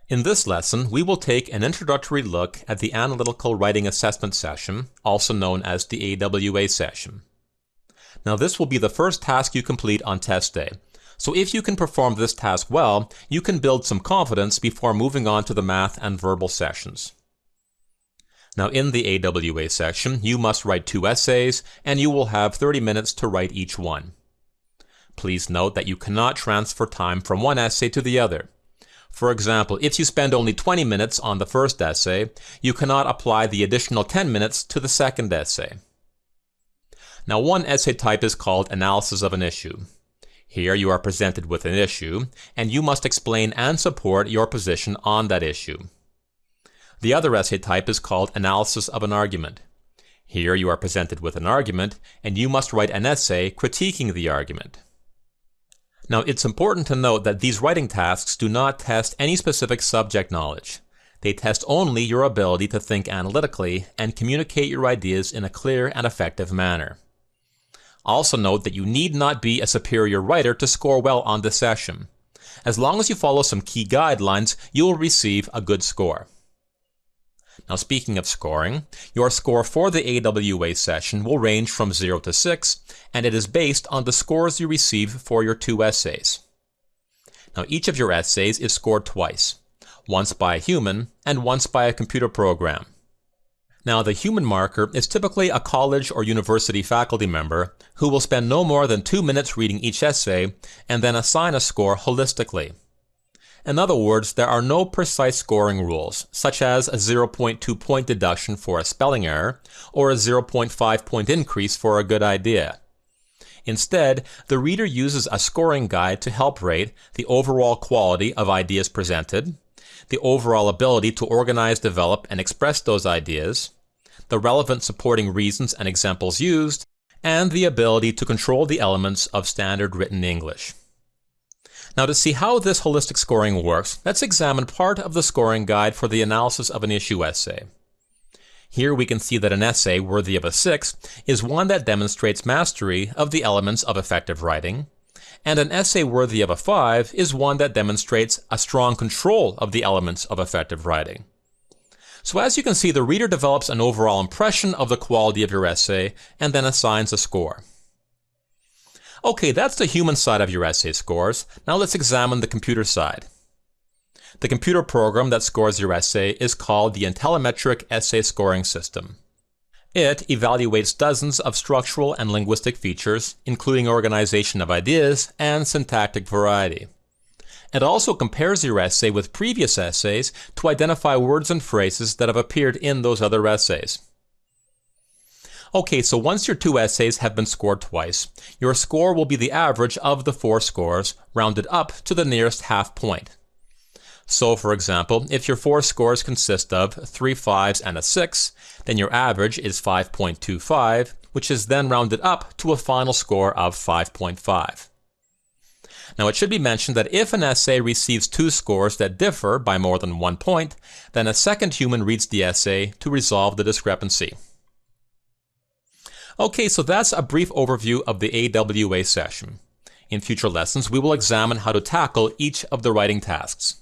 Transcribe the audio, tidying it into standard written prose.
In this lesson, we will take an introductory look at the Analytical Writing Assessment session, also known as the AWA session. Now, this will be the first task you complete on test day, so if you can perform this task well, you can build some confidence before moving on to the math and verbal sessions. Now, in the AWA section, you must write 2 essays, and you will have 30 minutes to write each one. Please note that you cannot transfer time from one essay to the other. For example, if you spend only 20 minutes on the first essay, you cannot apply the additional 10 minutes to the second essay. Now, one essay type is called analysis of an issue. Here you are presented with an issue, and you must explain and support your position on that issue. The other essay type is called analysis of an argument. Here you are presented with an argument, and you must write an essay critiquing the argument. Now, it's important to note that these writing tasks do not test any specific subject knowledge. They test only your ability to think analytically and communicate your ideas in a clear and effective manner. Also note that you need not be a superior writer to score well on this session. As long as you follow some key guidelines, you will receive a good score. Now, speaking of scoring, your score for the AWA session will range from 0 to 6, and it is based on the scores you receive for your 2 essays. Now, each of your essays is scored twice, once by a human and once by a computer program. Now, the human marker is typically a college or university faculty member who will spend no more than 2 minutes reading each essay and then assign a score holistically. In other words, there are no precise scoring rules, such as a 0.2 point deduction for a spelling error or a 0.5 point increase for a good idea. Instead, the reader uses a scoring guide to help rate the overall quality of ideas presented, the overall ability to organize, develop, and express those ideas, the relevant supporting reasons and examples used, and the ability to control the elements of standard written English. Now, to see how this holistic scoring works, let's examine part of the scoring guide for the analysis of an issue essay. Here we can see that an essay worthy of a 6 is one that demonstrates mastery of the elements of effective writing, and an essay worthy of a 5 is one that demonstrates a strong control of the elements of effective writing. So as you can see, the reader develops an overall impression of the quality of your essay and then assigns a score. Okay, that's the human side of your essay scores. Now let's examine the computer side. The computer program that scores your essay is called the Intellimetric Essay Scoring System. It evaluates dozens of structural and linguistic features, including organization of ideas and syntactic variety. It also compares your essay with previous essays to identify words and phrases that have appeared in those other essays. Okay, so once your 2 essays have been scored twice, your score will be the average of the 4 scores, rounded up to the nearest half point. So, for example, if your 4 scores consist of 3 5s and a 6, then your average is 5.25, which is then rounded up to a final score of 5.5. Now, it should be mentioned that if an essay receives 2 scores that differ by more than 1 point, then a second human reads the essay to resolve the discrepancy. Okay, so that's a brief overview of the AWA session. In future lessons, we will examine how to tackle each of the writing tasks.